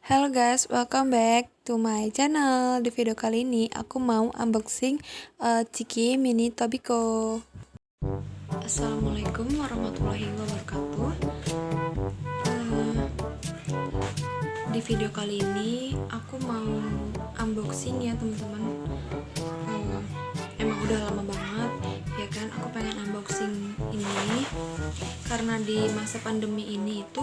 Halo guys, welcome back to my channel. Di video kali ini aku mau unboxing Ciki Mini Tobiko. Assalamualaikum warahmatullahi wabarakatuh. Di video kali ini aku mau unboxing ya teman-teman. Emang udah lama banget ya kan aku pengen unboxing ini karena di masa pandemi ini itu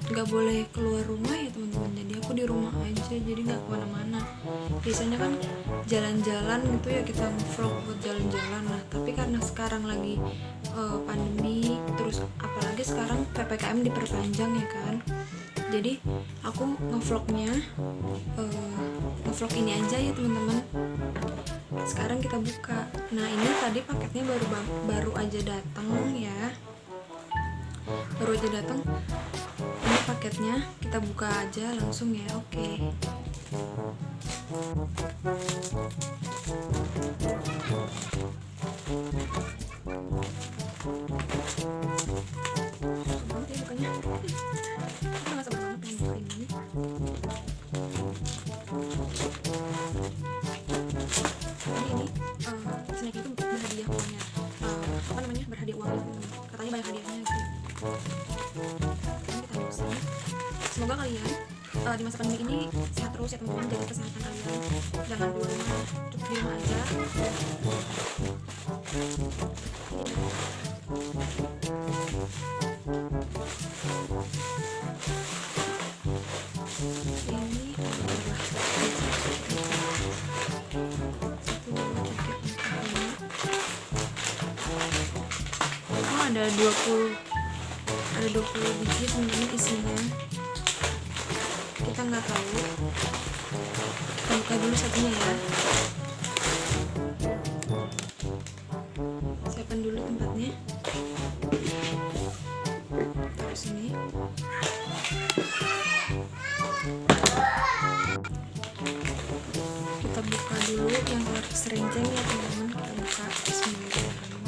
nggak boleh keluar rumah ya teman-teman, jadi aku di rumah aja, jadi nggak kemana-mana. Biasanya kan jalan-jalan gitu ya, kita vlog buat jalan-jalan. Nah tapi karena sekarang lagi pandemi, terus apalagi sekarang PPKM diperpanjang ya kan, jadi aku ngevlognya ngevlog ini aja ya teman-teman. Sekarang kita buka. Nah ini tadi paketnya baru aja datang ya, baru aja datang. Ini paketnya, kita buka aja langsung ya. Oke. Bukanya nggak sabar banget pengen buka ini. Ini snack itu berhadiah uangnya, apa namanya, berhadiah uang itu, katanya banyak hadiahnya gitu. Semoga kalian di masa pandemi ini sehat terus ya teman-teman, jaga kesehatan kalian, jangan keluar rumah, cukup di rumah aja. Ini adalah ada 20 biji teman-teman isinya. Kita nggak tahu, kita buka dulu satunya ya. Siapkan dulu tempatnya, taruh sini. Kita buka dulu yang serenceng ya teman-teman. Kita buka bismillahirrahmanirrahim.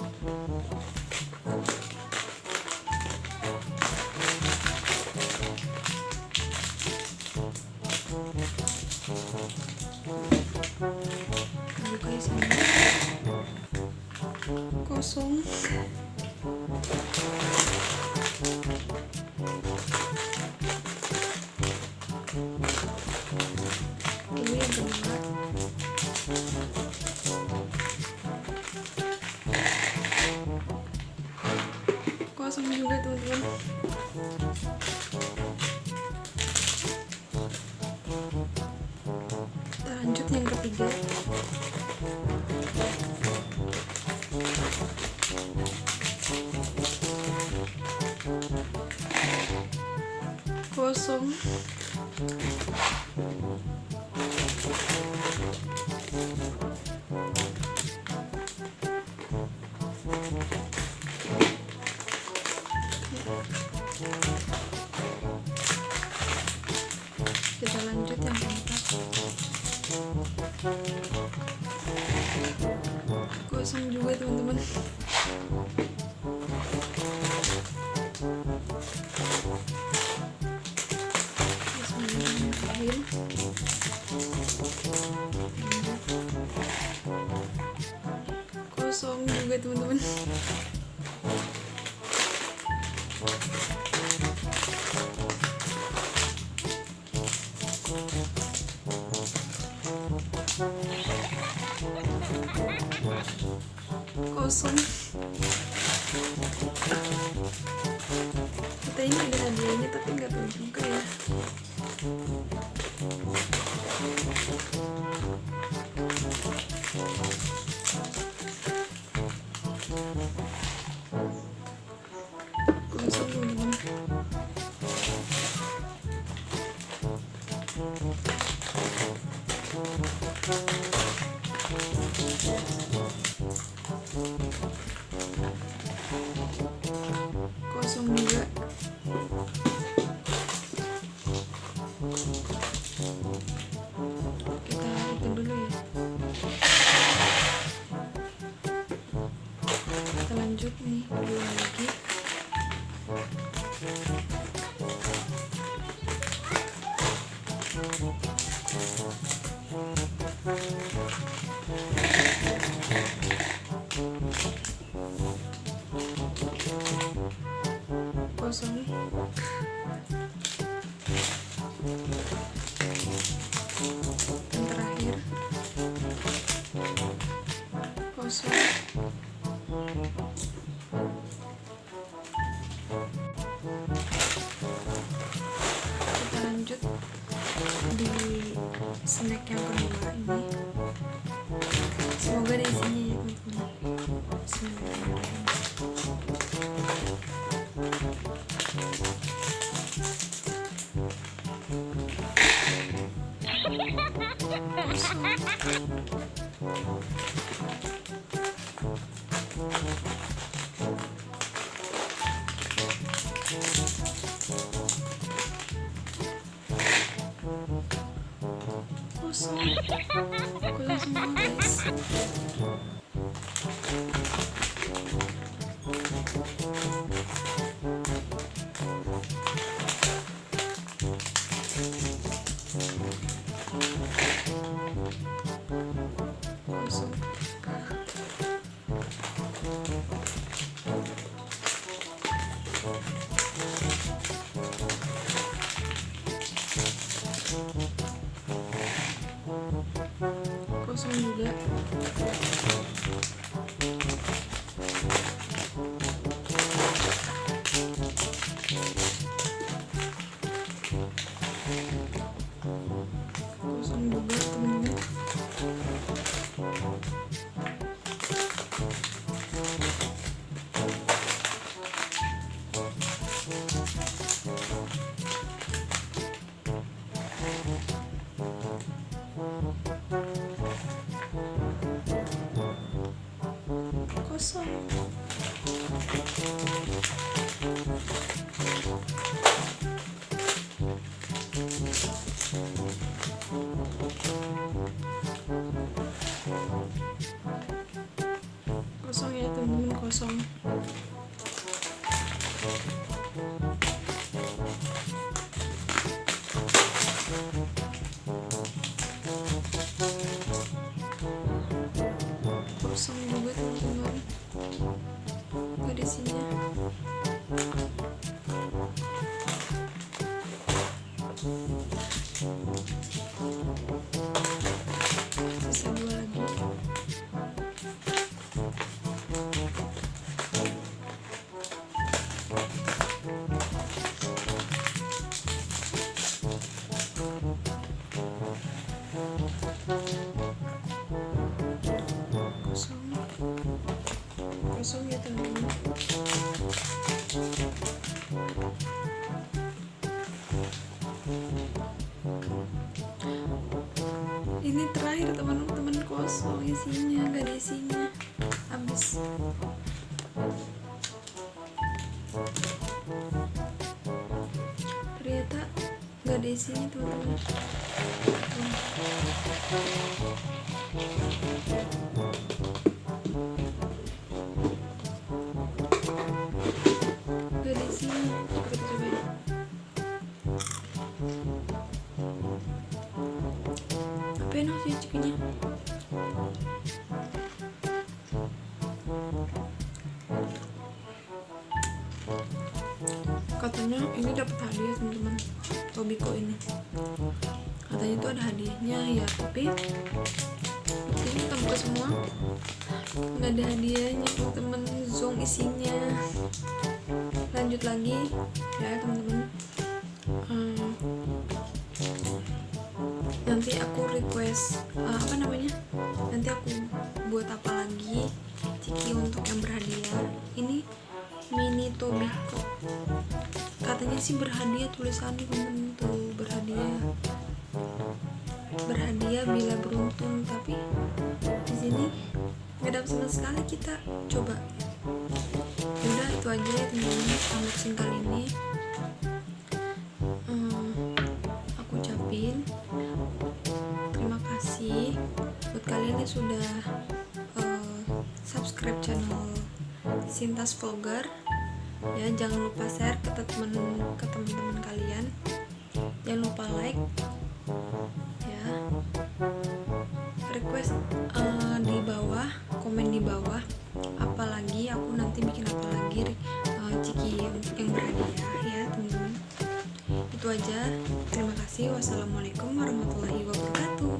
Buka di sini kosong. Ini yang kedua. Kosong juga teman-teman. Kita lanjut yang ketiga. Kosong. Kita lanjut yang keempat. Kosong juga teman-teman. Bismillahirrahmanirrahim. Kosong juga teman-teman. Kosong. Kita ini ada hadiahnya tapi nggak tahu juga ya. Kosong teman-teman. Kosong juga. Yang terakhir kosong. Kita lanjut di snack yang kedua ini. Semoga ada isinya ya teman-teman. Bismillahirrahmanirrahim. Kosong semua guys. Kosong. Kosong juga. Kosong juga teman-teman. Kosong. Kosong ya teman-teman, kosong. Kosong juga teman-teman. Gak ada isinya. Sisa 2 lagi. Kosong ya teman-teman. Ini terakhir teman-teman, kosong isinya, gak ada isinya, habis. Ternyata gak ada isinya teman-teman. Gak ada isinya. Coba kita cobain. Apa enak sih cikinya? Katanya ini dapat hadiah teman-teman, Tobiko ini. Katanya itu ada hadiahnya ya, tapi ini kita buka semua nggak ada hadiahnya teman-teman, zong isinya. Lanjut lagi ya teman-teman. Nanti aku request nanti aku buat apa lagi ciki untuk yang berhadiah. Ini mini Tobiko, katanya sih berhadiah, tulisannya temen tuh, berhadiah bila beruntung, tapi di sini nggak dapat sama sekali. Kita coba. Udah itu aja ya teman-teman unboxing kali ini. Aku ucapin terima kasih buat kalian yang sudah subscribe channel Sintas vlogger ya. Jangan lupa share ke teman-teman kalian, jangan lupa like ya. Request di bawah, komen di bawah, apalagi aku nanti bikin apalagi ciki yang berhadiah ya teman-teman. Itu aja. Terima kasih. Wassalamualaikum warahmatullahi wabarakatuh.